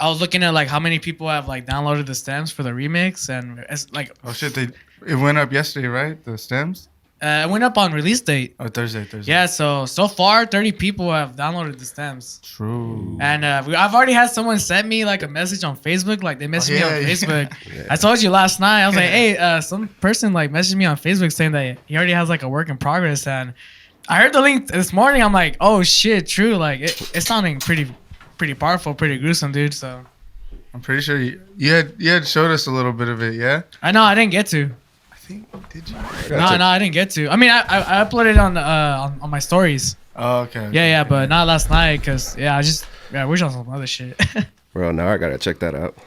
I was looking at like how many people have like downloaded the stems for the remix, and it's like Oh shit! It went up yesterday, right? The stems. it went up on release date. Oh, Thursday. Yeah, so far 30 people have downloaded the stems. True. And I've already had someone send me like a message on Facebook. Like they messaged me on Facebook. Yeah. I told you last night. I was like, hey, some person like messaged me on Facebook saying that he already has like a work in progress. And I heard the link this morning. I'm like, oh shit, true. Like it's sounding pretty powerful, pretty gruesome, dude. So I'm pretty sure you had showed us a little bit of it, yeah? I know I didn't get to. I think did you? No, I didn't get to. I mean, I uploaded it on my stories. Oh, okay. Yeah, but not last night because we're on some other shit. Bro, now I gotta check that out.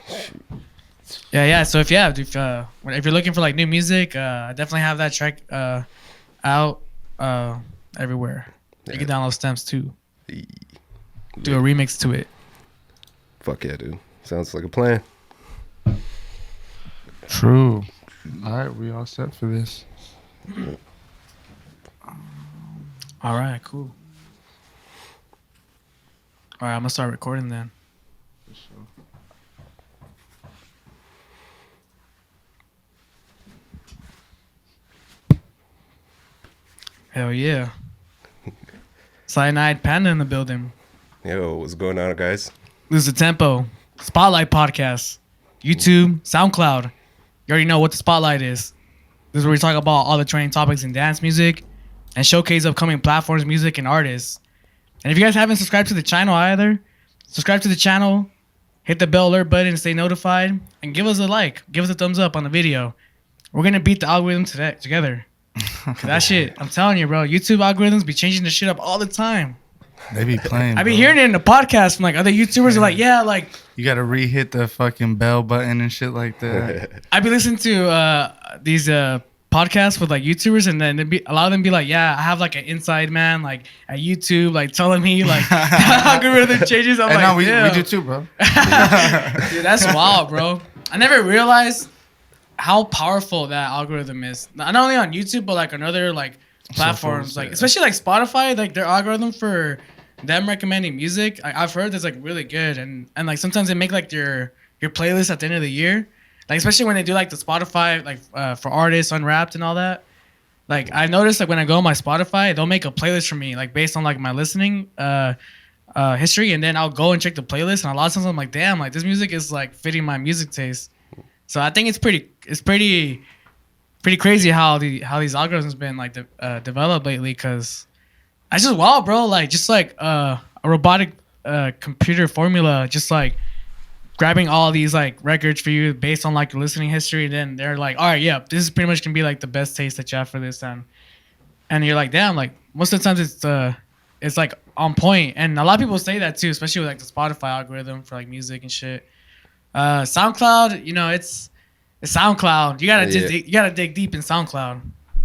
Yeah. So if you're looking for like new music, I definitely have that track out everywhere. Yeah. You can download stems too. Do a remix to it. Fuck yeah, dude. Sounds like a plan. True. All right, we all set for this. All right, cool. All right, I'm gonna start recording then. Hell yeah. Cyanide Panda in the building. Yo, what's going on, guys? Lose the Tempo. Spotlight Podcast. YouTube. SoundCloud. You already know what the Spotlight is. This is where we talk about all the trending topics in dance music and showcase upcoming platforms, music, and artists. And if you guys haven't subscribed to the channel either, subscribe to the channel, hit the bell alert button to stay notified, and give us a like. Give us a thumbs up on the video. We're going to beat the algorithm together. That shit, I'm telling you, bro, YouTube algorithms be changing the shit up all the time. They be playing. I be bro. hearing it in the podcast from like other YouTubers. They're like, yeah, like You gotta re-hit the fucking bell button and shit like that. I be listening to these podcasts with like YouTubers, and then a lot of them be like, yeah, I have like an inside man like at YouTube, like telling me like the algorithm changes. I'm And like, no, we yeah. do too, bro. Dude, that's wild, bro. I never realized how powerful that algorithm is. Not only on YouTube, but like on other like platforms, Socials, like yeah. especially like Spotify, like their algorithm for them recommending music, I've heard that's like really good, and like sometimes they make like your playlist at the end of the year, like especially when they do like the Spotify like for artists Unwrapped and all that. Like I noticed like when I go on my Spotify, they'll make a playlist for me like based on like my listening history, and then I'll go and check the playlist, and a lot of times I'm like, damn, like this music is like fitting my music taste. So I think it's pretty crazy how these algorithms been like developed lately, because that's just wild, bro. Like just like a robotic computer formula, just like grabbing all these like records for you based on like your listening history, and then they're like, all right, yeah, this is pretty much gonna be like the best taste that you have for this time. And you're like, damn, like most of the times it's like on point, and a lot of people say that too, especially with like the Spotify algorithm for like music and shit. SoundCloud, you know, it's SoundCloud. You gotta dig deep in SoundCloud.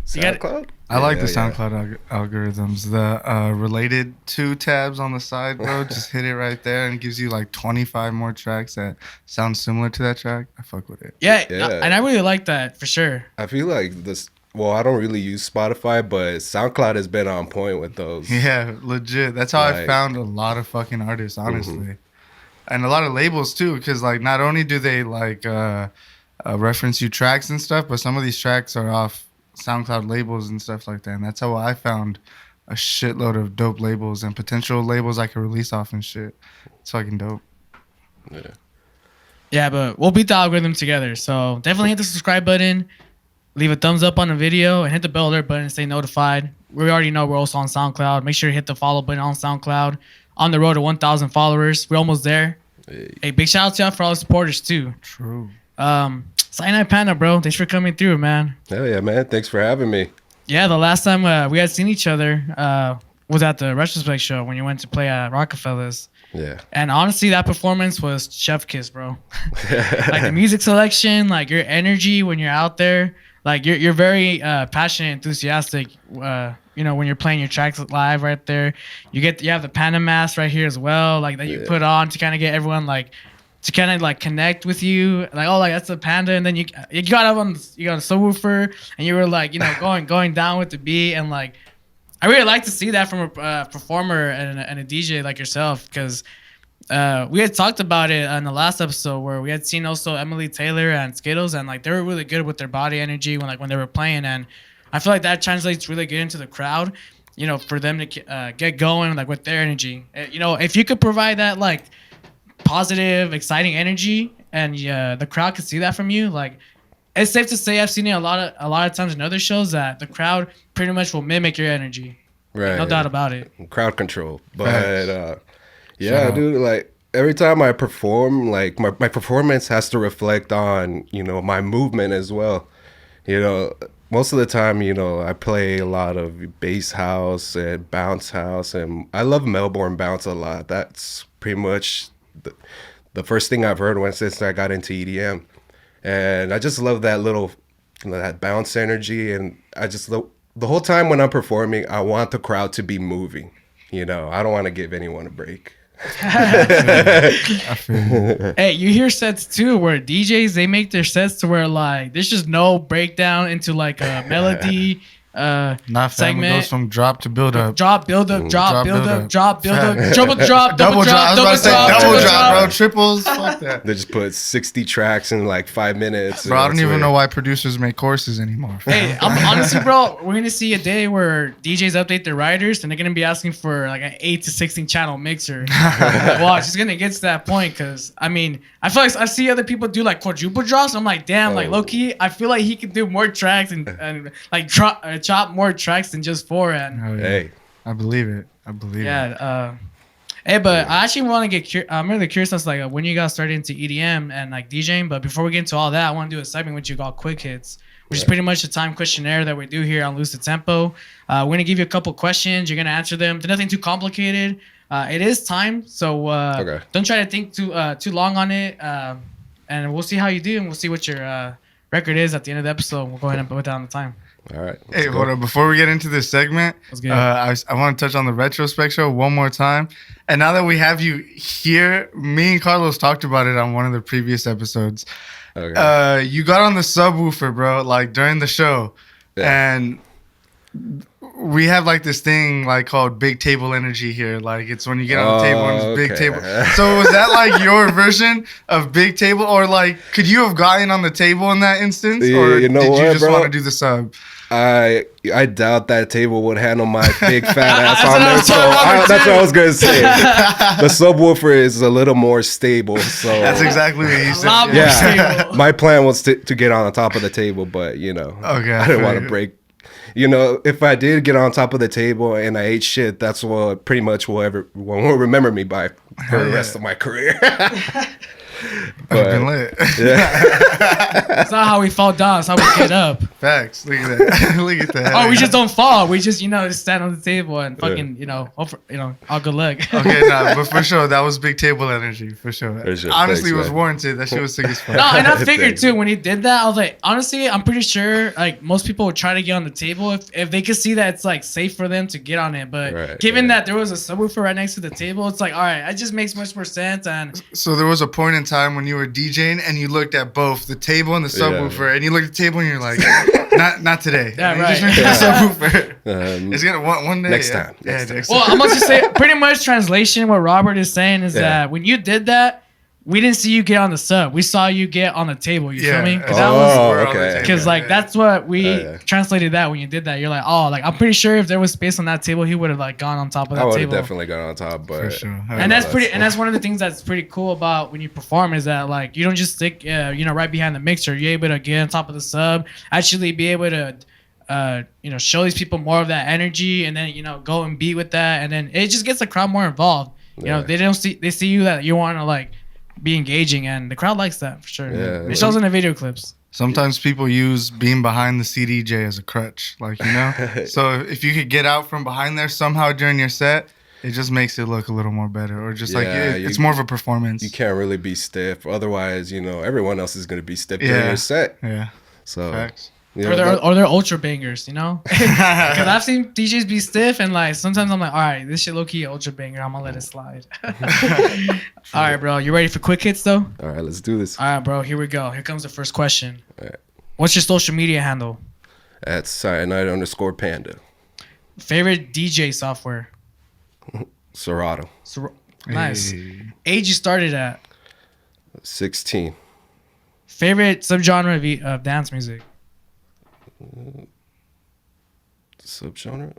SoundCloud? I like the SoundCloud algorithms. The related to tabs on the side, bro. Just hit it right there and it gives you like 25 more tracks that sound similar to that track. I fuck with it. Yeah. Yeah. And I really like that for sure. I feel like this. Well, I don't really use Spotify, but SoundCloud has been on point with those. Yeah, legit. That's how I Like- found a lot of fucking artists, honestly. And a lot of labels too, because like not only do they like reference you tracks and stuff, but some of these tracks are off SoundCloud labels and stuff like that. And that's how I found a shitload of dope labels and potential labels I could release off and shit. It's fucking dope. Yeah. Yeah, but we'll beat the algorithm together. So definitely hit the subscribe button, leave a thumbs up on the video, and hit the bell alert button and stay notified. We already know we're also on SoundCloud. Make sure to hit the follow button on SoundCloud. On the road to 1,000 followers. We're almost there. Hey, big shout out to y'all for all the supporters too. True. Cyanide Panda, bro. Thanks for coming through, man. Hell yeah, man. Thanks for having me. Yeah, the last time we had seen each other was at the Retrospekt show when you went to play at Rockefeller's. Yeah. And honestly, that performance was chef kiss, bro. Like the music selection, like your energy when you're out there, like you're very passionate, enthusiastic. You know, when you're playing your tracks live right there, you have the Panda mask right here as well, like that you put on to kind of get everyone like to kind of like connect with you, like, oh, like that's the Panda, and then you got up on a subwoofer and you were like, you know, going down with the beat, and like I really like to see that from a performer and a DJ like yourself, because we had talked about it on the last episode where we had seen also Emily Taylor and Skittles, and like they were really good with their body energy when they were playing, and I feel like that translates really good into the crowd. You know, for them to get going like with their energy. You know, if you could provide that like positive, exciting energy, and the crowd could see that from you, like it's safe to say I've seen it a lot of times in other shows that the crowd pretty much will mimic your energy. Right. No doubt about it. Crowd control. But yeah, dude, like every time I perform, like my performance has to reflect on, you know, my movement as well. You know, most of the time, you know, I play a lot of bass house and bounce house, and I love Melbourne bounce a lot. That's pretty much the first thing I've heard since I got into EDM. And I just love that little, you know, that bounce energy. And I just love, the whole time when I'm performing, I want the crowd to be moving. You know, I don't want to give anyone a break. I feel you. Hey, you hear sets too where DJs they make their sets to where like there's just no breakdown into like a melody Not fam, it segment. goes from drop to build up. Drop, build up, drop, build up, drop, build up, Fact. double drop, Double drop. I was about to say double triple drop, bro. Triples. Fuck that. They just put 60 tracks in like 5 minutes. Bro, I don't even know why producers make courses animour. Hey, I'm honestly, bro, we're gonna see a day where DJs update their writers and they're gonna be asking for like an 8 to 16 channel mixer. Watch, it's gonna get to that point because I mean, I feel like I see other people do like quadruple drops. I'm like, damn, like low key, I feel like he could do more tracks and like chop more tracks than just 4. And Oh, yeah. Hey, I believe it. I believe it. yeah, hey, but I actually want to get I'm really curious as like when you got started into EDM and like DJing. But before we get into all that, I want to do a segment with you called Quick Hits, which is pretty much the time questionnaire that we do here on Lose the Tempo. We're gonna give you a couple questions. You're gonna answer them. They're nothing too complicated. It is time, so don't try to think too long on it. And we'll see how you do, and we'll see what your record is at the end of the episode. We'll go ahead and put down the time. all right. Hey, hold on. Before we get into this segment, Let's go. I want to touch on the Retrospekt show one more time. And now that we have you here, me and Carlos talked about it on one of the previous episodes. Okay. You got on the subwoofer, bro, like during the show. Yeah. And we have like this thing like called big table energy here. Like it's when you get on the table and it's big okay. table. So was that like your version of big table, or like could you have gotten on the table in that instance, Yeah, or you know did you what, just bro? want to do the sub? I doubt that table would handle my big fat ass on there. That's So what I was that's what I was gonna say. The subwoofer is a little more stable. So That's exactly what you A said. lot more yeah. stable. My plan was to get on the top of the table, but you know, Okay, I didn't I want feel to you. break. You know, if I did get on top of the table and I ate shit, that's what pretty much will remember me by for the rest of my career. Been lit. It's not how we fall down. It's how we get up. Facts. Look at that. Look at that. Oh, we just don't fall. We just, just stand on the table and fucking, all good luck. Okay, nah, but for sure, that was big table energy, for sure. For sure. Honestly, Thanks, it was man. warranted. That shit was sick as fuck. No, and I figured Thanks. too when he did that, I was like, honestly, I'm pretty sure like most people would try to get on the table if they could see that it's like safe for them to get on it. But Right, given right. that there was a subwoofer right next to the table, it's like, all right, it just makes much more sense. And So there was a point in time when you were DJing and you looked at both the table and the subwoofer, and you looked at the table and you're like, not today. Yeah, And you right. just looked at the subwoofer. It's gonna one day. Next yeah. time, Yeah, next time. next well, time. I'm gonna just say pretty much translation. What Robert is saying is Yeah. that when you did that, we didn't see you get on the sub. We saw you get on the table. You Yeah. feel me? 'Cause Oh, that was We're on the okay. table. because like Yeah. that's what we Yeah. translated that when you did that. You're like, oh, like I'm pretty sure if there was space on that table, he would have like gone on top of I that would have table. definitely got on top, but For sure. And that's pretty. And that's one of the things that's pretty cool about when you perform is that like you don't just stick, right behind the mixer. You're able to get on top of the sub, actually be able to, show these people more of that energy, and then go and be with that, and then it just gets the crowd more involved. Yeah. They see you that you want to like be engaging, and the crowd likes that for sure. Yeah. It shows in the video clips. Sometimes people use being behind the CDJ as a crutch, So if you could get out from behind there somehow during your set, it just makes it look a little more better, or just Yeah, it's more of a performance. you can't really be stiff. Otherwise, everyone else is going to be stiff during your set. Yeah, So, facts. Or they're ultra bangers, Because I've seen DJs be stiff, and like sometimes I'm like, all right, this shit low key ultra banger. I'm gonna let it slide. All right, bro. You ready for quick hits though? all right, let's do this. All right, bro. Here we go. Here comes the first question. All right. What's your social media handle? At Cyanide_Panda. Favorite DJ software? Serato. Nice. Hey. Age you started at. 16. Favorite subgenre of dance music. Subgenre?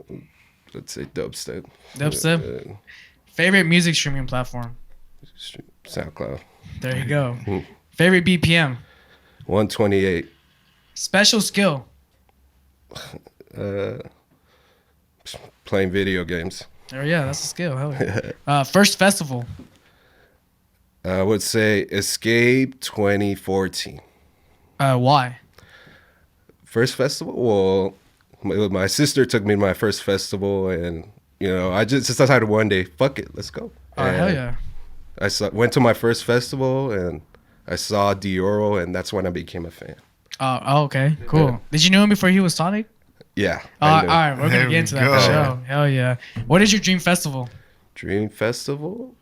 Let's say dubstep. Dubstep? Favorite music streaming platform. SoundCloud. There you go. Favorite BPM. 128. Special skill. Playing video games. Oh yeah, that's a skill. Hell yeah. First festival. I would say Escape 2014. Why? First festival? Well, my sister took me to my first festival, and I just decided one day, fuck it, let's go. Oh hell yeah. Went to my first festival, and I saw Deorro, and that's when I became a fan. Oh, okay, cool. Yeah. Did you know him before he was Sonic? Yeah. All right, we're gonna get into that go. for sure. Hell yeah. What is your dream festival? Dream festival?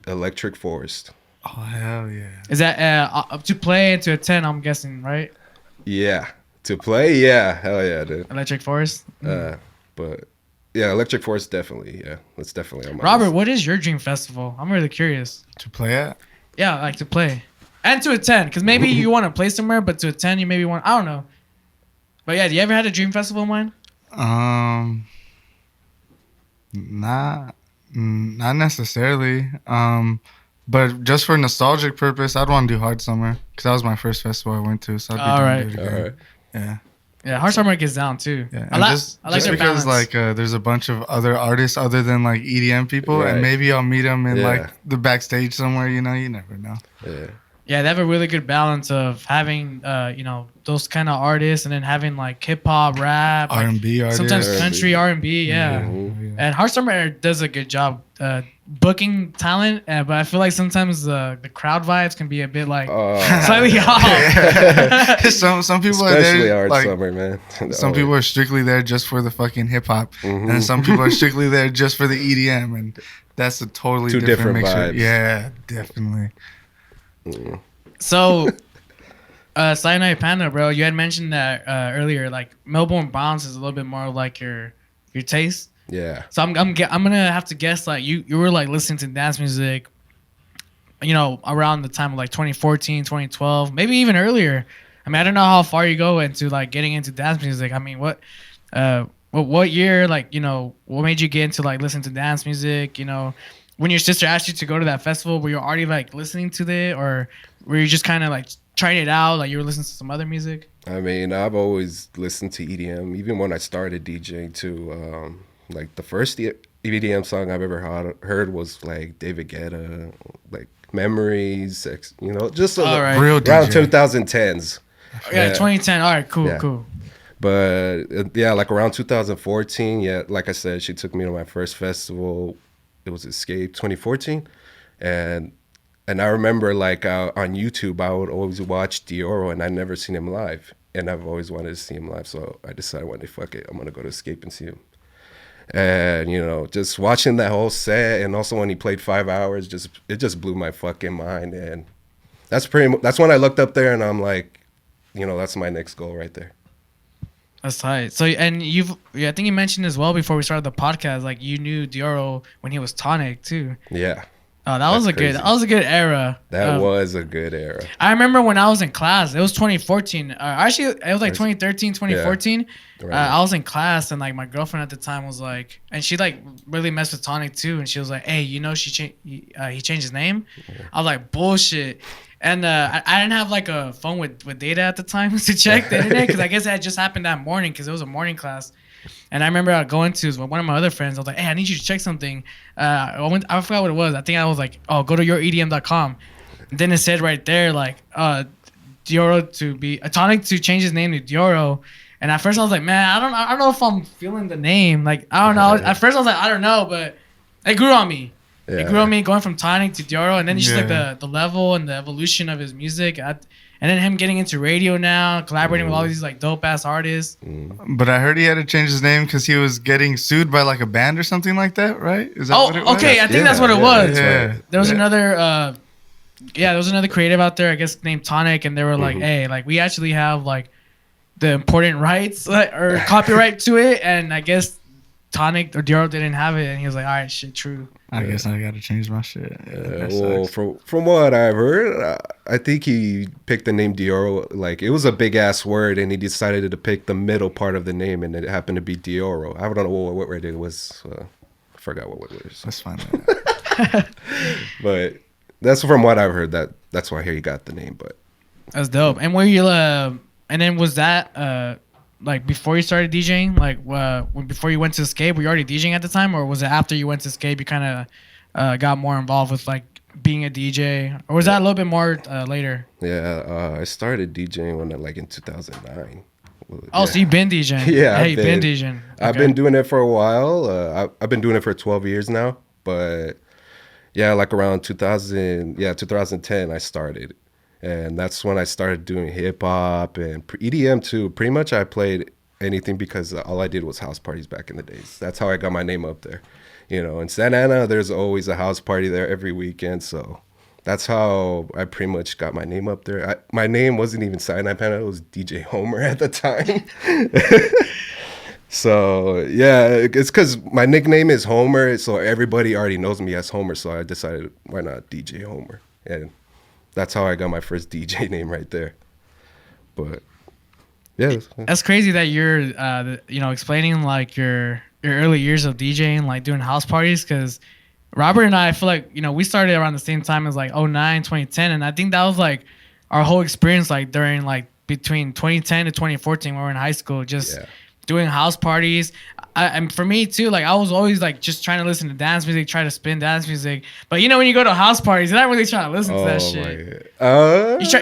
Electric Forest. Oh hell yeah! Is that up to play and to attend? I'm guessing, right? Yeah. To play? Yeah. Hell yeah, dude. Electric Forest. But yeah, Electric Forest definitely. Yeah, that's definitely on my Robert, list. what is your dream festival? I'm really curious. To play at? Yeah, like to play and to attend, because maybe you want to play somewhere, but to attend, you maybe want. I don't know. But yeah, do you ever had a dream festival in mind? Not necessarily. But just for nostalgic purpose, I'd want to do Hard Summer because that was my first festival I went to. So I'd be down to do it again. All right. Yeah. Yeah, Hard Summer gets down too. Yeah. I And like just their because balance. there's a bunch of other artists other than like EDM people, Right. and maybe I'll meet them in Yeah. like the backstage somewhere. You never know. Yeah. Yeah, they have a really good balance of having those kind of artists, and then having like hip hop, rap, like, R&B artists. sometimes R&B. country, R&B. Yeah. Mhm. And Hard Summer does a good job booking talent, but I feel like sometimes the crowd vibes can be a bit like slightly off. some people are Especially there. Hard Like, Summer, man. some people are strictly there just for the fucking hip hop, and some people are strictly there just for the EDM, and that's a totally Two different different mixture. vibes. Yeah, definitely. So, Cyanide Panda, bro, you had mentioned that earlier. Like Melbourne Bounce is a little bit more like your taste. Yeah. So I'm gonna have to guess like you were like listening to dance music, around the time of like 2014, 2012, maybe even earlier. I mean, I don't know how far you go into like getting into dance music. I mean, what year, like, what made you get into like listening to dance music? When your sister asked you to go to that festival, were you already like listening to it, or were you just kind of like trying it out, like you were listening to some other music? I mean, I've always listened to EDM, even when I started DJing too. Like the first EDM song I've ever heard was like David Guetta, like Memories, just All right. Real around DJ. 2010s. Yeah, 2010. All right, cool, Yeah. cool. But yeah, like around 2014, yeah, like I said, she took me to my first festival. It was Escape 2014, and I remember like on YouTube, I would always watch Deorro, and I'd never seen him live, and I've always wanted to see him live. So I decided one day, fuck it, I'm gonna go to Escape and see him. And just watching that whole set, and also when he played 5 hours, it just blew my fucking mind. And that's when I looked up there, and I'm like, that's my next goal right there. That's tight. So, and I think you mentioned as well before we started the podcast, like you knew Deorro when he was Tonic too. Yeah. Oh, that was a good era. That was a good era. I remember when I was in class, it was 2014. Actually, it was like 2013, 2014. Yeah. Right. I was in class, and like my girlfriend at the time was like, and she like really messed with Tonic too, and she was like, "Hey, he changed his name." Yeah. I was like, "Bullshit." And I didn't have like a phone with data at the time to check the internet, because I guess it had just happened that morning, because it was a morning class. And I remember going to one of my other friends. I was like, "Hey, I need you to check something." I forgot what it was. I think I was like, "Oh, go to youredm.com." And then it said right there like, Deorro to be a Tonic to change his name to Deorro. And at first I was like, "Man, I don't know if I'm feeling the name. Like, I don't know." At first I was like, "I don't know," but it grew on me. Yeah. It grew on me going from Tonic to Deorro, and then just like the level and the evolution of his music. And then him getting into radio now, collaborating with all these like dope ass artists. But I heard he had to change his name because he was getting sued by like a band or something like that, right? Is that what it was? Okay, I think that's what it was. Yeah. There was another there was another creative out there, I guess, named Tonic, and they were like, "Hey, like we actually have like the important rights or copyright to it," and I guess Tonic or Deorro didn't have it, and he was like, all right, shit, true. I guess I got to change my shit. Well, from what I've heard, I think he picked the name Deorro. Like, it was a big ass word, and he decided to pick the middle part of the name, and it happened to be Deorro. I don't know what word it was. I forgot what word it was. That's fine. But that's from what I've heard. That's why he got the name. But that's dope. And where you and then was that like before you started DJing, like before you went to Escape, were you already DJing at the time, or was it after you went to Escape you kind of got more involved with like being a DJ, or was that a little bit more later? Yeah, I started DJing when like in 2009. Oh, so you've been DJing? Yeah, you've been DJing. Okay. I've been doing it for a while. I've been doing it for 12 years now, but yeah, like around 2010 I started. And that's when I started doing hip hop and EDM too. Pretty much I played anything because all I did was house parties back in the days. That's how I got my name up there. You know, in Santa Ana, there's always a house party there every weekend. So that's how I pretty much got my name up there. My name wasn't even Cyanide Panda. It was DJ Homer at the time. So, yeah, it's because my nickname is Homer. So everybody already knows me as Homer. So I decided, why not DJ Homer? And that's how I got my first DJ name right there. But yeah, that's crazy that you're, explaining like your early years of DJing, like doing house parties. Because Robert and I feel like we started around the same time as like 09, 2010, and I think that was like our whole experience, like during like between 2010 to 2014 when we were in high school, just doing house parties. And for me too, like I was always like just trying to listen to dance music, try to spin dance music. But when you go to house parties, you're not really trying to listen to that shit.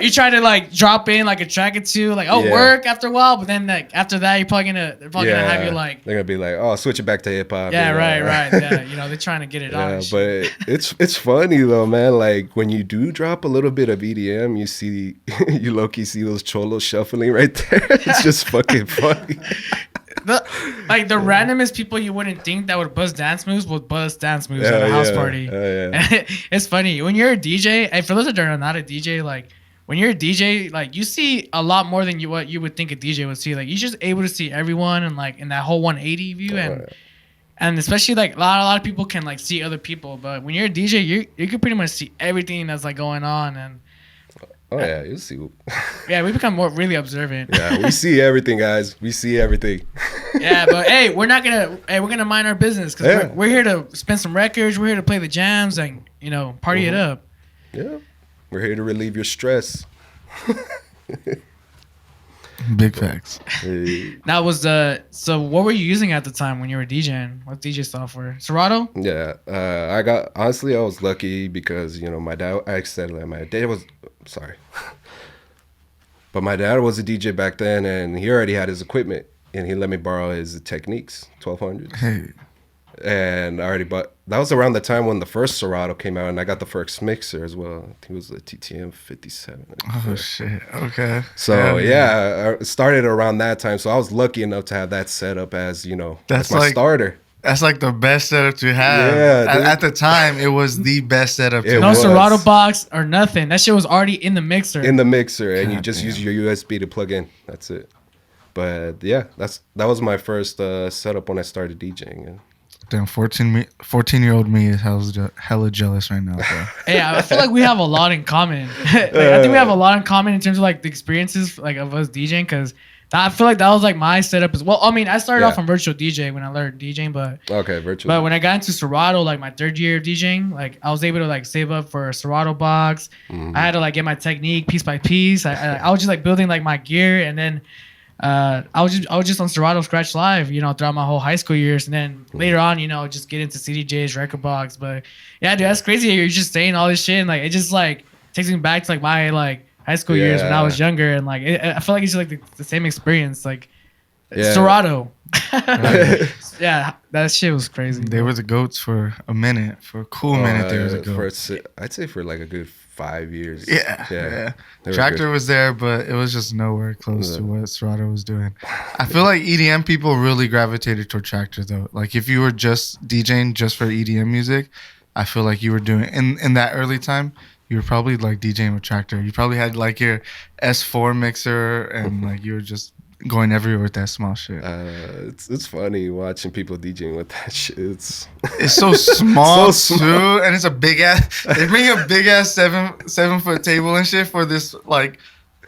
You try to like drop in like a track or two, like work after a while. But then like after that, they're probably gonna have you like they're gonna be like, oh, switch it back to hip hop. Yeah, right. Yeah, they're trying to get it on. But it's funny though, man. Like when you do drop a little bit of EDM, you low-key see those cholos shuffling right there. It's just fucking funny. The randomest people you wouldn't think that would buzz dance moves would buzz dance moves at a house party. It's funny when you're a DJ. And for those that are not a DJ, like when you're a DJ, like you see a lot more than what you would think a DJ would see. Like you're just able to see everyone and like in that whole 180 view, and especially like a lot of people can like see other people. But when you're a DJ, you can pretty much see everything that's like going on. And oh yeah, you see. Yeah, we become really observant. Yeah, we see everything, guys. We see everything. Yeah, but hey, we're gonna mind our business because we're here to spin some records. We're here to play the jams and party it up. Yeah, we're here to relieve your stress. Big facts. That was so what were you using at the time when you were DJing? What DJ software? Serato? Yeah, I was lucky because my dad. I said that my dad was sorry, but my dad was a DJ back then, and he already had his equipment, and he let me borrow his Techniques 1200s. Hey. And I already bought. That was around the time when the first Serato came out, and I got the first mixer as well. I think it was the TTM 57. Oh shit! Okay. So I started around that time. So I was lucky enough to have that set up as that's my starter. That's like the best setup to have. Yeah, at the time, it was the best setup. No Serato box or nothing. That shit was already in the mixer. In the mixer, and you just use your USB to plug in. That's it. But yeah, that was my first setup when I started DJing. Damn, 14-year-old me is hella jealous right now. Bro. Hey, I feel like we have a lot in common. I think we have a lot in common in terms of like the experiences like of us DJing, because I feel like that was like my setup as well. I mean, I started off on virtual DJ when I learned DJing, but virtual. But when I got into Serato, like my third year of DJing, like I was able to like save up for a Serato box. Mm-hmm. I had to like get my technique piece by piece. I was just like building like my gear, and then I was just on Serato Scratch Live, throughout my whole high school years, and then later on, just get into CDJs, Rekordbox. But yeah, dude, that's crazy. You're just saying all this shit, and like it just like takes me back to like my like high school years when I was younger, and like I feel like it's just like the same experience, like Serato. Yeah, that shit was crazy. They were the goats for a minute, for a cool minute. They were the goats. I'd say for like a good 5 years. Yeah. Tractor was there, but it was just nowhere close to what Serato was doing. I feel like EDM people really gravitated toward Tractor though. Like if you were just DJing just for EDM music, I feel like you were doing in that early time, you were probably like DJing with Tractor. You probably had like your S4 mixer and like you were just going everywhere with that small shit. It's funny watching people DJing with that shit. It's so small So too, and it's a big ass. They bring a big ass 7-foot table and shit for this like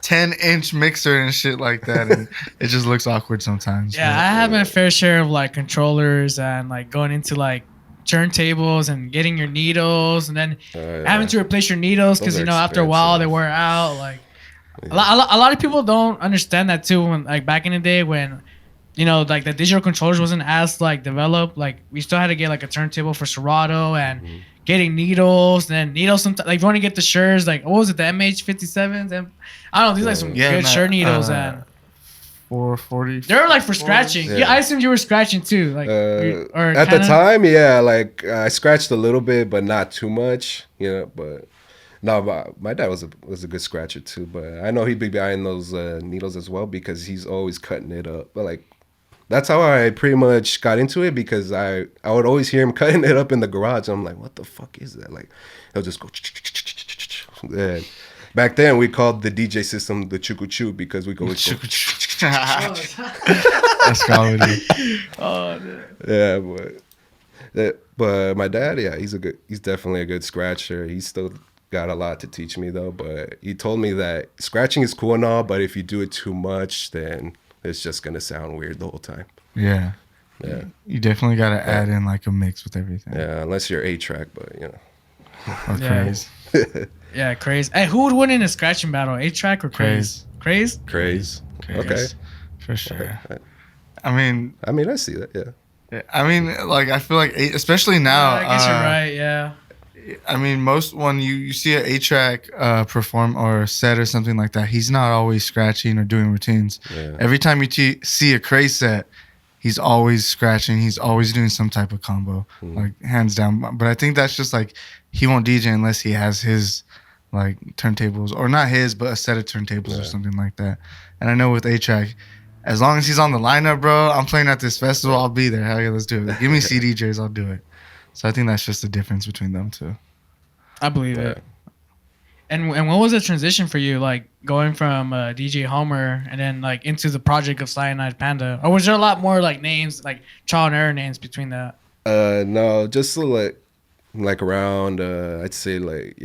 10-inch mixer and shit like that, and it just looks awkward sometimes. Yeah, I have my fair share of like controllers and like going into like turntables and getting your needles and then having to replace your needles because Those are after a while they expensive. wear out. Like a lot of people don't understand that too. When like back in the day when like the digital controllers wasn't as like developed, like we still had to get like a turntable for Serato and getting needles, and then needles sometimes like if you want to get the Sures, like what was it, the MH57s, and I don't know, these like some good Shure needles and 440. they were like for scratching. Yeah, I assumed you were scratching too. Like or at the kinda? time, yeah, like I scratched a little bit, but not too much, But no, my dad was a good scratcher too. But I know he'd be buying those needles as well because he's always cutting it up. But like that's how I pretty much got into it because I would always hear him cutting it up in the garage. And I'm like, what the fuck is that? Like he'll just go. And back then we called the DJ system the chuku chu because we go. That's comedy. Oh, man. Yeah, but my dad, yeah, he's definitely a good scratcher. He's still got a lot to teach me though. But he told me that scratching is cool and all, but if you do it too much, then it's just gonna sound weird the whole time. Yeah. You definitely gotta add in like a mix with everything. Yeah, unless you're 8-track, but Or craze. Yeah, craze. Hey, who would win in a scratching battle, 8-track or craze? Craze? Craze. Okay. For sure. Okay. I mean, I see that. Yeah. I mean, like I feel like especially now. I guess you're right. Yeah. I mean, most when you see an 8-track perform or set or something like that, he's not always scratching or doing routines. Yeah. Every time you see a craze set, he's always scratching. He's always doing some type of combo, like hands down. But I think that's just like he won't DJ unless he has his like turntables, or not his, but a set of turntables or something like that. And I know with 8-track, as long as he's on the lineup, bro, I'm playing at this festival, I'll be there. Hell yeah, let's do it. Give me CDJs, I'll do it. So I think that's just the difference between them two. I believe it. And what was the transition for you, like going from DJ Homer and then like into the project of Cyanide Panda? Or was there a lot more like names, like trial and error names between that? No, just like around I'd say like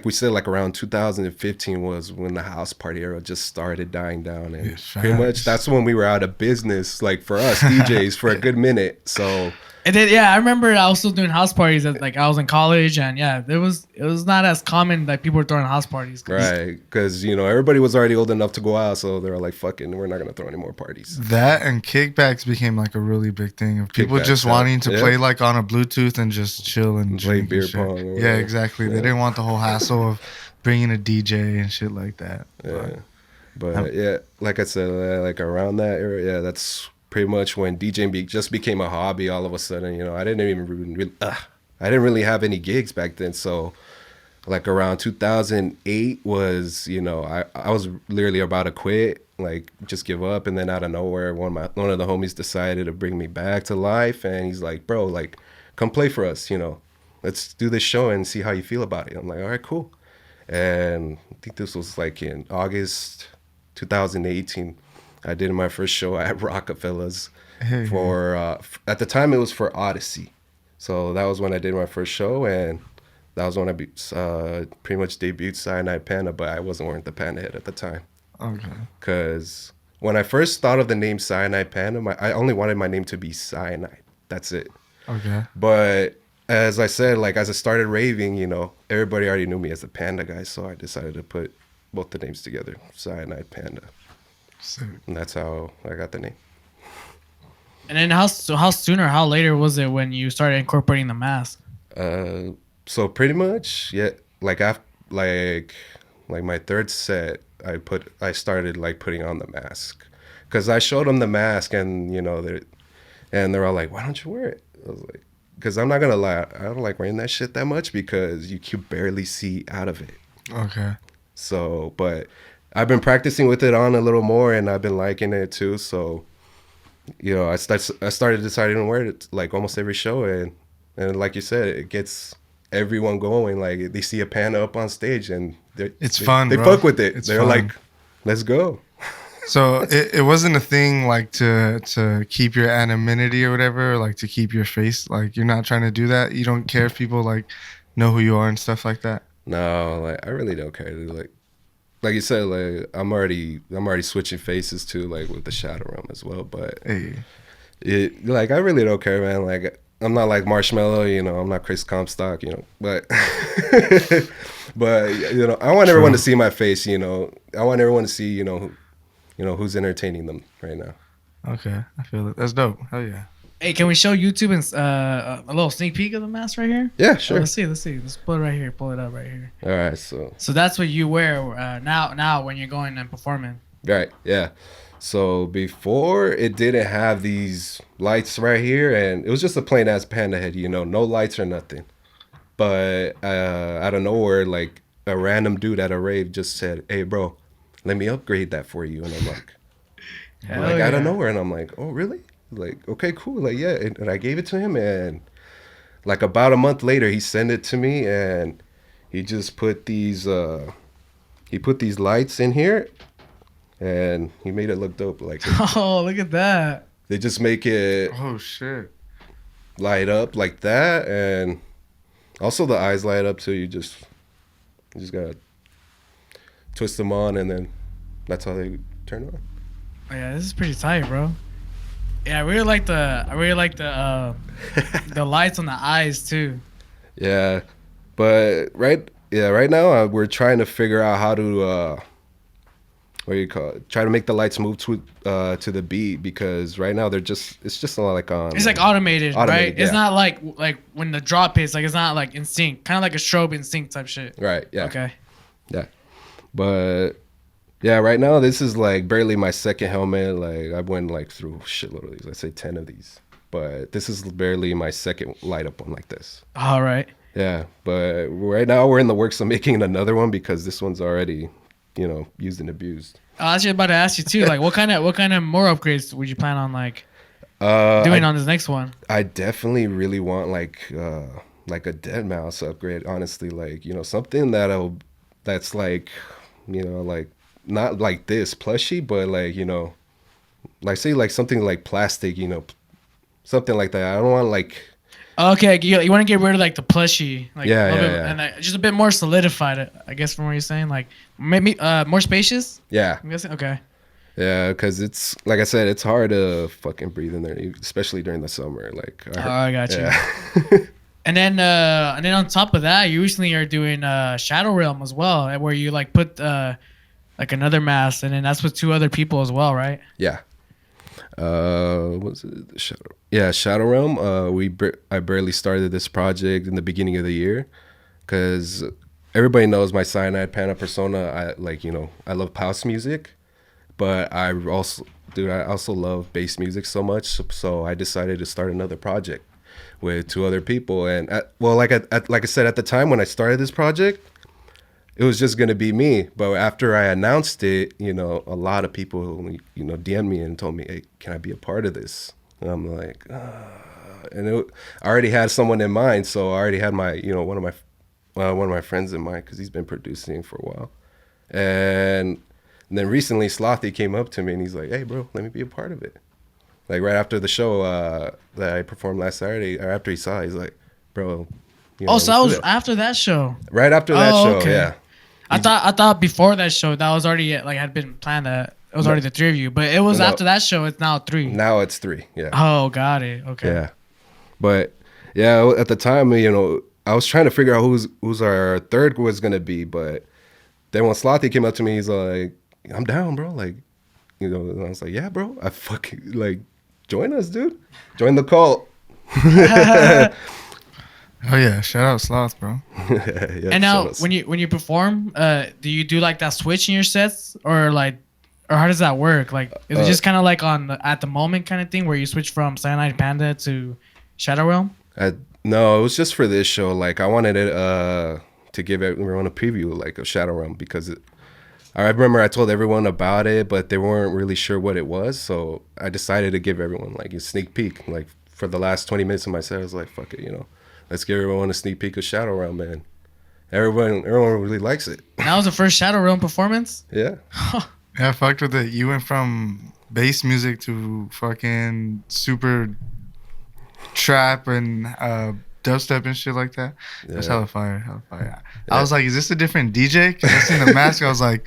we said, like around 2015 was when the house party era just started dying down, and pretty much that's when we were out of business, like for us DJs for a good minute. So And then I remember I was still doing house parties at, like I was in college, and it was not as common that people were throwing house parties. Right, because everybody was already old enough to go out, so they were like, "Fucking, we're not gonna throw any more parties." That and kickbacks became like a really big thing of people just wanting to play like on a Bluetooth and just chill and play drink beer and pong. shit. Yeah, exactly. They didn't want the whole hassle of bringing a DJ and shit like that. Yeah, but yeah, like I said, like around that era, that's pretty much when DJing just became a hobby all of a sudden. I didn't really have any gigs back then, so like around 2008 was I was literally about to quit, like just give up, and then out of nowhere one of the homies decided to bring me back to life, and he's like, "Bro, like come play for us, let's do this show and see how you feel about it." I'm like, "All right, cool." And I think this was like in August 2018. I did my first show at Rockefeller's for at the time it was for Odyssey, so that was when I did my first show, and that was when I pretty much debuted Cyanide Panda, but I wasn't wearing the panda head at the time. Okay. Because when I first thought of the name Cyanide Panda, I only wanted my name to be Cyanide. That's it. Okay. But as I said, like as I started raving, everybody already knew me as the Panda guy, so I decided to put both the names together, Cyanide Panda. And that's how I got the name. And then how soon or how later was it when you started incorporating the mask? So pretty much, yeah, like after like my third set, I started like putting on the mask, because I showed them the mask, and they're all like, "Why don't you wear it?" I was like, "Because I'm not gonna lie, I don't like wearing that shit that much because you can barely see out of it." Okay. So, but I've been practicing with it on a little more, and I've been liking it too. So, I started deciding to wear it like almost every show, and like you said, it gets everyone going. Like they see a panda up on stage, and it's fun. They bro. fuck with it. It's They're fun. like, "Let's go." So it wasn't a thing like to keep your anonymity or whatever, like to keep your face. Like you're not trying to do that. You don't care if people like know who you are and stuff like that. No, like I really don't care. Like you said, like I'm already switching faces too, like with the Shadow Realm as well. But Hey, like I really don't care, man. Like I'm not like Marshmallow, you know. I'm not Chris Comstock, you know. But but you know, I want everyone to see my face, you know. I want everyone to see, you know, who's entertaining them right now. okay, I feel it. That's dope. Hell yeah. Hey, can we show YouTube and a little sneak peek of the mask right here? Yeah, Oh, sure. let's see. Let's pull it right here. Pull it up right here. All right, so So that's what you wear now when you're going and performing. right, yeah. So before it didn't have these lights right here, and it was just a plain ass panda head, you know, no lights or nothing. But out of nowhere, like a random dude at a rave just said, "Hey, bro, let me upgrade that for you." And I'm like, Hell out yeah. of nowhere, and I'm like, "Oh, really?" Like, okay, cool. Like, yeah, and I gave it to him, and like about a month later, he sent it to me, and he just put these lights in here, and he made it look dope. Like Oh, look at that. they just make it Oh shit. light up like that, and also the eyes light up too. You just gotta twist them on, and then that's how they turn on. Oh, yeah, this is pretty tight, bro. Yeah, I really like the the lights on the eyes too. Yeah, but right now we're trying to figure out how to what do you call it? Try to make the lights move to the beat, because right now it's just like on. It's like automated, right? yeah. It's not like when the drop hits, like it's not like in sync, kind of like a strobe in sync type shit. Right. Yeah. Okay. Yeah, but yeah, right now this is like barely my second helmet. Like I went like through a shitload of these. Let's say 10 of these, but this is barely my second light up one like this. All right. Yeah, but right now we're in the works of making another one because this one's already, you know, used and abused. I was just about to ask you too. Like, what kind of more upgrades would you plan on like Uh, doing I, on this next one? I definitely really want like a dead mouse upgrade. Honestly, like, you know, something that's like, you know, like not like this plushy, but like, you know, like say like something like plastic, you know, something like that. I don't want like. Okay, you want to get rid of like the plushie, like Yeah, a little yeah, bit, yeah. and just a bit more solidified. I guess from what you're saying, like maybe more spacious. Yeah, I'm guessing. Okay. yeah, because it's like I said, it's hard to fucking breathe in there, especially during the summer. Like, I got you. Yeah. And then on top of that, you recently are doing Shadow Realm as well, where you like put like another mask, and then that's with 2 other people as well, right? Yeah. What's it? Shadow. Yeah, Shadow Realm. I barely started this project in the beginning of the year, because everybody knows my Cyanide Panda persona. I like, you know, I love house music, but I also love bass music so much. So I decided to start another project with 2 other people. And like I said, at the time when I started this project, it was just gonna be me. But after I announced it, you know, a lot of people, you know, DM'd me and told me, "Hey, can I be a part of this?" And I'm like, and I already had someone in mind, so I already had my, you know, one of my friends in mind, because he's been producing for a while. And then recently, Slothy came up to me and he's like, "Hey, bro, let me be a part of it." Like right after the show that I performed last Saturday, or after he saw it, he's like, "Bro." You know, Oh, so that let's was do it." after that show. Right after that Oh, show, okay. yeah. I thought before that show that was already like had been planned that it was already the 3 of you, but it was No. after that show. It's now 3. Now it's 3, yeah. Oh, got it. Okay. Yeah, but yeah, at the time, you know, I was trying to figure out who's our third was gonna be, but then when Slothy came up to me, he's like, "I'm down, bro." Like, you know, and I was like, "Yeah, bro, I fucking like join us, dude. Join the cult." Oh yeah, shout out Sloth, bro. Yeah, And now, shout outs. when you perform, do you do like that switch in your sets, or how does that work? Like, is it just kind of like at the moment kind of thing where you switch from Cyanide Panda to Shadow Realm? No, it was just for this show. Like, I wanted it to give everyone a preview, like, of Shadow Realm, because I remember I told everyone about it, but they weren't really sure what it was. So I decided to give everyone like a sneak peek. Like, for the last 20 minutes of my set, I was like, "Fuck it, you know, let's give everyone a sneak peek of Shadow Realm, man." Everyone really likes it. That was the first Shadow Realm performance. Yeah. Yeah, I fucked with it. You went from bass music to fucking super trap and dubstep and shit like that. That's Yeah. hella fire, hella fire. I Yeah. was like, is this a different DJ? Because I seen the mask, I was like,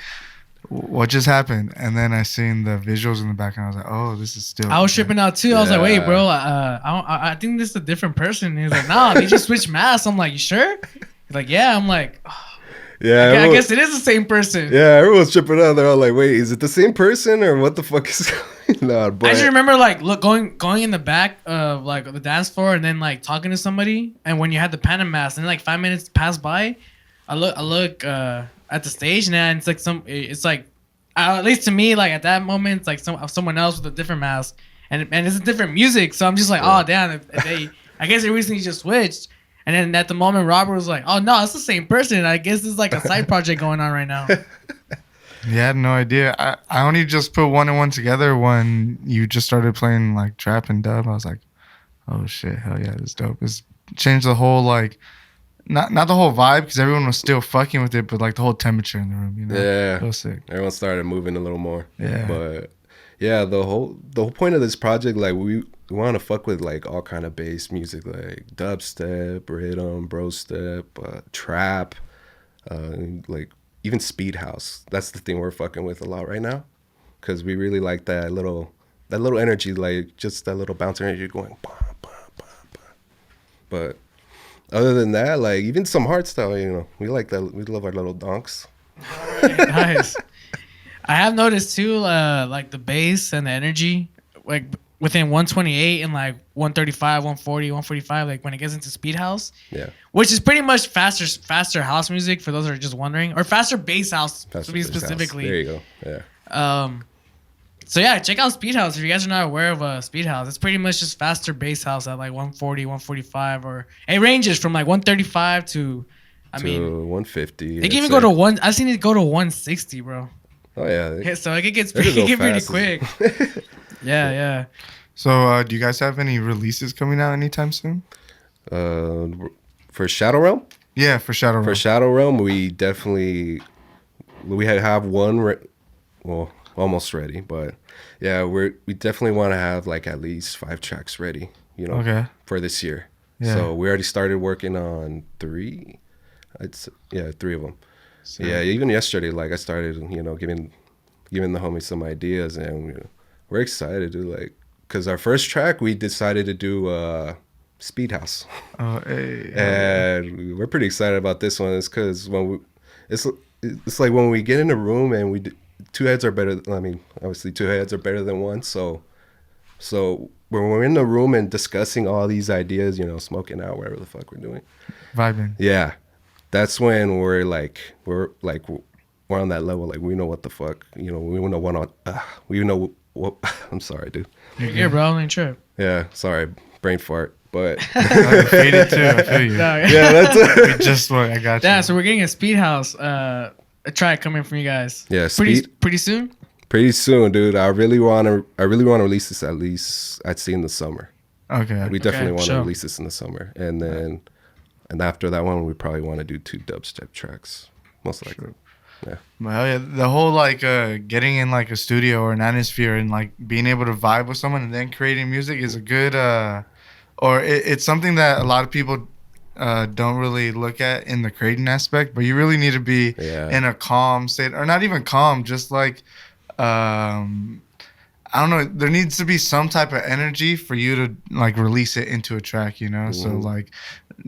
what just happened? And then I seen the visuals in the background. I was like, oh, this is still. I was tripping out too. I was like, wait, Yeah. bro, I think this is a different person. And he's like, nah, they just switched masks. I'm like, you sure? He's like, yeah. I'm like, oh, Yeah, I guess it is the same person. Yeah, everyone's tripping out. They're all like, "Wait, is it the same person or what the fuck is going on?" I But just remember like going in the back of like the dance floor and then like talking to somebody. And when you had the Panda mask, and then like 5 minutes pass by, I look at the stage, and it's like it's like at least to me, like at that moment, it's like someone else with a different mask, and it's a different music. So I'm just like, oh damn, if they I guess they recently just switched. And then at the moment, Robert was like, "Oh no, it's the same person. I guess it's like a side project going on right now." Yeah, I had no idea. I only just put one and one together when you just started playing like trap and dub. I was like, oh shit, hell yeah, this is dope. It's changed the whole like, not the whole vibe because everyone was still fucking with it, but like the whole temperature in the room. You know? yeah, It was sick. everyone started moving a little more. Yeah. But yeah, the whole point of this project, like we want to fuck with like all kind of bass music, like dubstep, rhythm, bro step, trap, like even speed house. That's the thing we're fucking with a lot right now, because we really like that little energy, like just that little bounce energy going. Bah, bah, bah, bah. But other than that, like even some hardstyle, you know, we like that. We love our little donks. Nice. I have noticed too, like the bass and the energy, like within 128 and like 135, 140, 145, like when it gets into speed house, Yeah. which is pretty much faster house music for those that are just wondering, or faster bass house Faster to be bass house. specifically. There you go. Yeah. So yeah, check out speed house if you guys are not aware of speed house. It's pretty much just faster bass house at like 140, 145, or it ranges from like 135 to, I mean, 150. it can even go to one. I've seen it go to 160, bro. Oh yeah. So it gets They pretty, go pretty fast. quick. Yeah. So, do you guys have any releases coming out anytime soon? For Shadow Realm. Yeah, for Shadow Realm. For Shadow Realm, we have one, well, almost ready, but yeah, we definitely want to have like at least 5 tracks ready, you know, Okay. for this year. Yeah. So we already started working on 3. 3 of them. So, Yeah, even yesterday, like I started, you know, giving the homies some ideas, and you know, we're excited to like, cause our first track we decided to do Speed House. Oh, hey. And we're pretty excited about this one. It's because it's like when we get in a room and 2 heads are better. I mean, obviously 2 heads are better than one. So when we're in the room and discussing all these ideas, you know, smoking out, whatever the fuck we're doing, Vibing. yeah, that's when we're on that level. Like we know what the fuck, you know, we know we know what. I'm sorry, dude. Yeah, bro, I ain't trip. Yeah, sorry, brain fart. But I feel it too. I feel you. No, yeah, that's We just what I got you. yeah, so we're getting a speed house a track coming from you guys. Yeah, pretty soon. pretty soon, dude. I really want to release this at least I'd say in the summer. Okay. We definitely want to sure. release this in the summer, and then after that one, we probably want to do 2 dubstep tracks, most likely. Yeah. Well, yeah, the whole like getting in like a studio or an atmosphere and like being able to vibe with someone and then creating music is a good or it's something that a lot of people don't really look at in the creating aspect, but you really need to be in a calm state, or not even calm, just like I don't know, there needs to be some type of energy for you to like release it into a track, you know? So like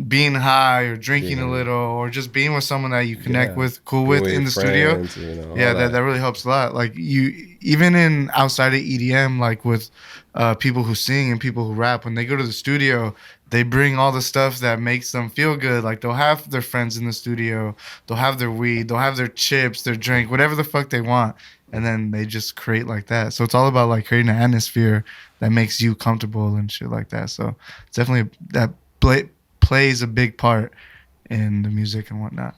being high or drinking a little or just being with someone that you connect with, cool with in the studio. You know, Yeah, that really helps a lot. Like you, even in outside of EDM, like with people who sing and people who rap, when they go to the studio, they bring all the stuff that makes them feel good. Like they'll have their friends in the studio, they'll have their weed, they'll have their chips, their drink, whatever the fuck they want. And then they just create like that. So it's all about like creating an atmosphere that makes you comfortable and shit like that. So it's definitely that plays a big part in the music and whatnot.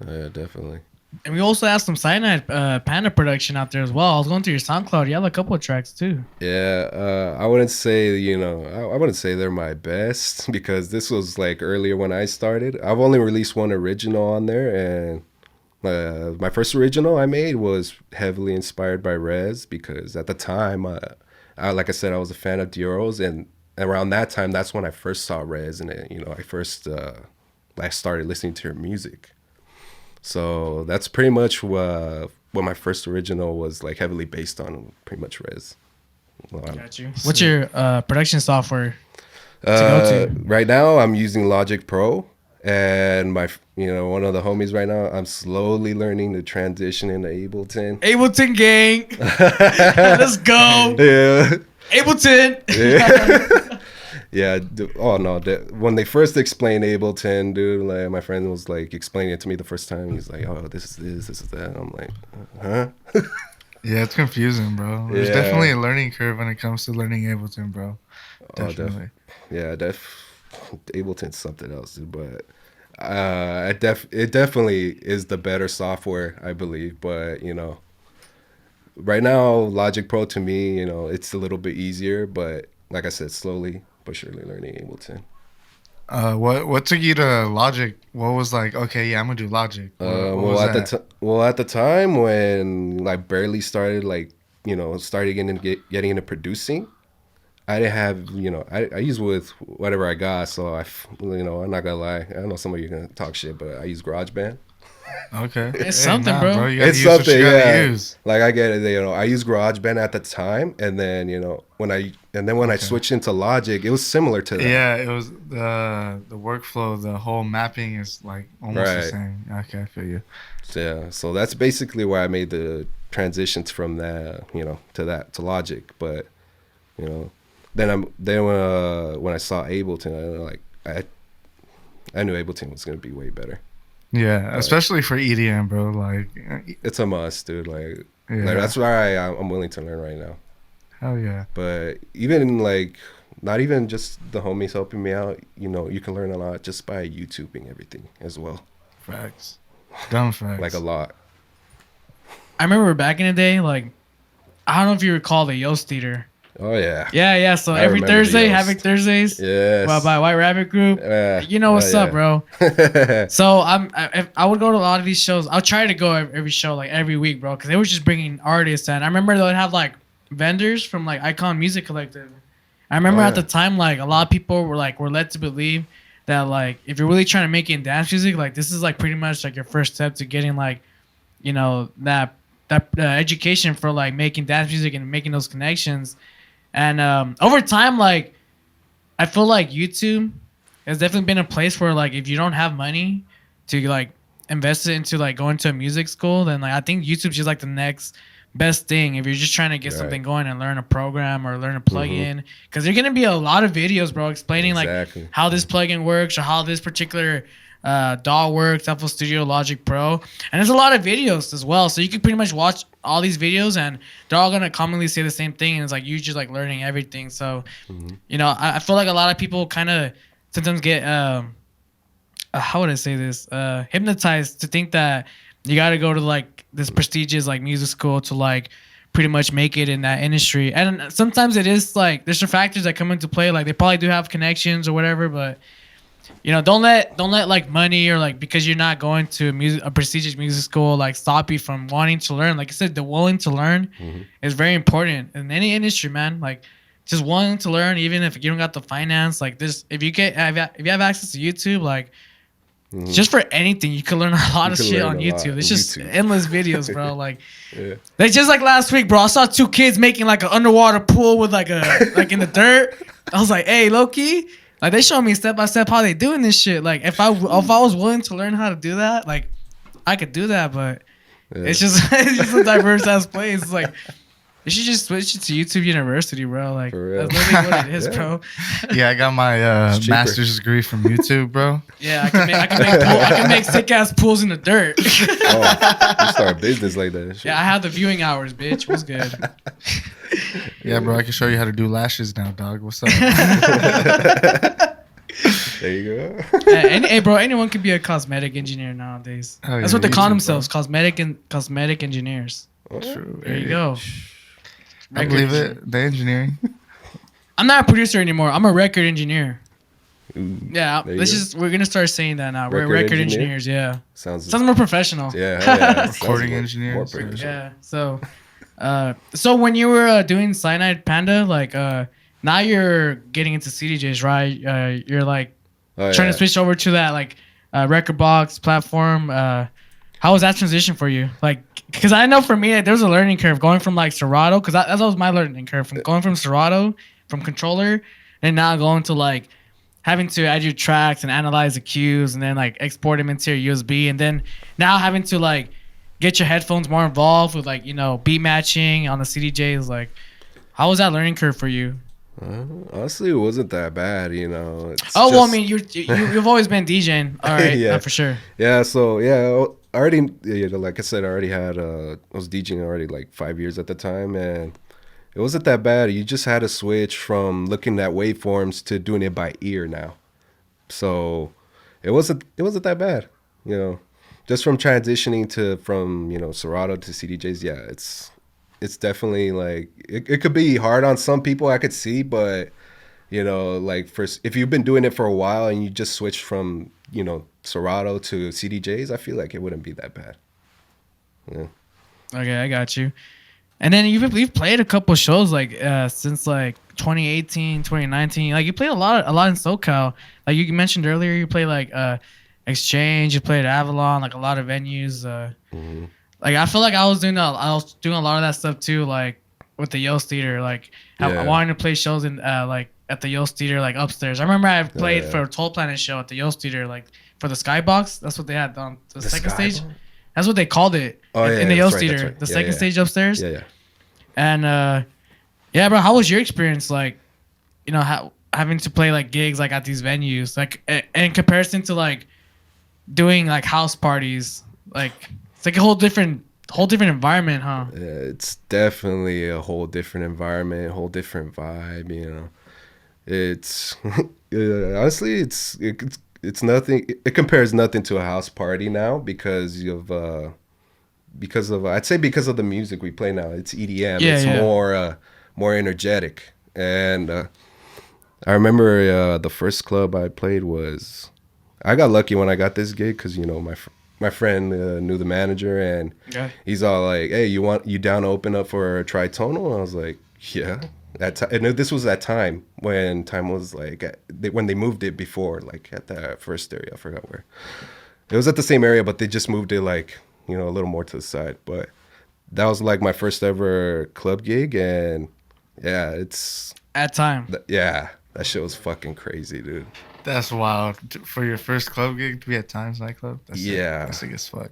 Yeah, definitely. And we also have some Cyanide Panda production out there as well. I was going through your SoundCloud. You have a couple of tracks too. Yeah, I wouldn't say, you know, I wouldn't say they're my best because this was like earlier when I started. I've only released one original on there, and My first original I made was heavily inspired by Rez because at the time, like I said, I was a fan of Deorro's, and around that time, that's when I first saw Rez, and I started listening to her music. So that's pretty much what my first original was like heavily based on, pretty much Rez. Got you. What's your production software to go to? Right now, I'm using Logic Pro. And one of the homies right now, I'm slowly learning to transition into Ableton. Ableton gang, let's go. Yeah, Ableton. Yeah. Yeah. Oh no! When they first explained Ableton, dude, like my friend was like explaining it to me the first time. He's like, "Oh, this is that." I'm like, "Huh?" Yeah, it's confusing, bro. There's definitely a learning curve when it comes to learning Ableton, bro. Definitely. Ableton's something else, dude, but it definitely is the better software, I believe. But right now, Logic Pro to me, it's a little bit easier. But like I said, slowly but surely learning Ableton. What took you to Logic? What was like? Okay, yeah, I'm gonna do Logic. At the time when I barely started, getting into producing. I didn't have, I use with whatever I got. So I'm not gonna lie. I know some of you are gonna talk shit, but I use GarageBand. Okay, it's something, bro. You gotta use something. What you gotta use. Like I get it. I use GarageBand at the time, and then when I switched into Logic, it was similar to that. Yeah, it was the workflow, the whole mapping is like almost the same. Okay, I feel you. Yeah, so that's basically why I made the transitions from that, to Logic, but Then when I saw Ableton, I knew Ableton was gonna be way better. Yeah, especially for EDM, bro. Like, it's a must, dude. Like that's why I'm willing to learn right now. Hell yeah. But even not even just the homies helping me out. You can learn a lot just by YouTubing everything as well. Facts. Dumb facts. Like a lot. I remember back in the day, I don't know if you recall the Yoast Theater. Oh yeah. Yeah. So every Thursday, Havoc Thursdays. Yes. By White Rabbit Group. You know what's up, bro. So I would go to a lot of these shows. I'll try to go every show every week, bro, because they were just bringing artists, and I remember they would have vendors from Icon Music Collective. I remember at the time, a lot of people were led to believe that if you're really trying to make it in dance music, this is pretty much your first step to getting that education for making dance music and making those connections. And over time, I feel like YouTube has definitely been a place where if you don't have money to invest it into going to a music school, then I think YouTube's just the next best thing if you're just trying to get something going and learn a program or learn a plugin, because there's gonna be a lot of videos, bro, explaining how this plugin works or how this particular DAW works, FL Studio, Logic Pro, and there's a lot of videos as well, so you can pretty much watch all these videos and they're all gonna commonly say the same thing, and it's you just learning everything. So I feel like a lot of people kind of sometimes get how would I say this, hypnotized to think that you got to go to this prestigious music school to pretty much make it in that industry. And sometimes it is there's some factors that come into play, they probably do have connections or whatever, but don't let money or because you're not going to a prestigious music school stop you from wanting to learn. Like I said, the willing to learn is very important in any industry, man. Just wanting to learn, even if you don't got the finance. This, if you have access to YouTube, just for anything, you can learn a lot of shit on YouTube. It's just endless videos, bro. They just last week, bro. I saw two kids making an underwater pool with a in the dirt. I was like, hey, low-key. They show me step by step how they doing this shit. If I was willing to learn how to do that, I could do that. But it's just a diverse ass place. You should just switch it to YouTube University, bro. That's literally what it is, bro. Yeah, I got my master's degree from YouTube, bro. Yeah, I can make sick ass pools in the dirt. You start a business like that. Yeah, I have the viewing hours, bitch. What's good? Yeah, bro, I can show you how to do lashes now, dog. What's up? There you go. Hey, bro, anyone can be a cosmetic engineer nowadays. That's what they call themselves, cosmetic engineers. True. There you go. I believe it. The engineering. I'm not a producer anymore. I'm a record engineer. Yeah, There you let's go. just we're gonna start saying that now. We're Record record engineer? engineers. Yeah, Sounds sounds more professional. sounds Recording more engineers. professional. Yeah. So when you were doing Cyanide Panda, like now you're getting into CDJs, right? You're like Oh, trying yeah. to switch over to that like Rekordbox platform. How was that transition for you? Like, because I know for me, like, there was a learning curve going from like Serato, because that was my learning curve from going from Serato, from controller, and now going to like having to add your tracks and analyze the cues and then like export them into your USB, and then now having to like get your headphones more involved with like beat matching on the CDJs. Like, how was that learning curve for you? Honestly, it wasn't that bad, It's Well, I just- mean, you've always been DJing, all right, Yeah. for sure. Yeah, so yeah, I already, like I said, I already had, I was DJing already like 5 years at the time, and it wasn't that bad. You just had to switch from looking at waveforms to doing it by ear now. So it wasn't that bad, Just from transitioning from Serato to CDJs, yeah, it's definitely like it could be hard on some people, I could see, but like if you've been doing it for a while and you just switch from Serato to CDJs, I feel like it wouldn't be that bad. Yeah. Okay, I got you. And then you've played a couple shows like since like 2018, 2019. Like you played a lot in SoCal. Like you mentioned earlier, you played like Exchange, you played Avalon, like a lot of venues. Like I feel like I was doing a lot of that stuff too, like with the Yost Theater. Like I Yeah. wanted to play shows in like at the Yost Theater, like upstairs. I remember I played Yeah. for a Toll Planet show at the Yost Theater, like for the Skybox. That's what they had on the second stage. Skybox? That's what they called it Oh, yeah, in the that's Yost right, Theater, that's right. the Yeah, second yeah. stage upstairs. Yeah, yeah. And yeah, bro, how was your experience? Like, having to play like gigs like at these venues, like in comparison to like doing like house parties, like it's like a whole different environment, huh? Yeah, it's definitely a whole different environment, whole different vibe. It's honestly, it's nothing. It compares nothing to a house party now because of I'd say because of the music we play now. It's EDM. Yeah, it's yeah. more energetic. And I remember the first club I played was. I got lucky when I got this gig because my friend knew the manager, and he's all like, "Hey, you down to open up for a tritonal?" I was like, "Yeah." And this was that time when time was like when they moved it before, like at that first area. I forgot where. It was at the same area, but they just moved it like a little more to the side. But that was like my first ever club gig, and yeah, it's At time. yeah, that shit was fucking crazy, dude. That's wild. For your first club gig to be at Times nightclub. That's Yeah. sick as fuck.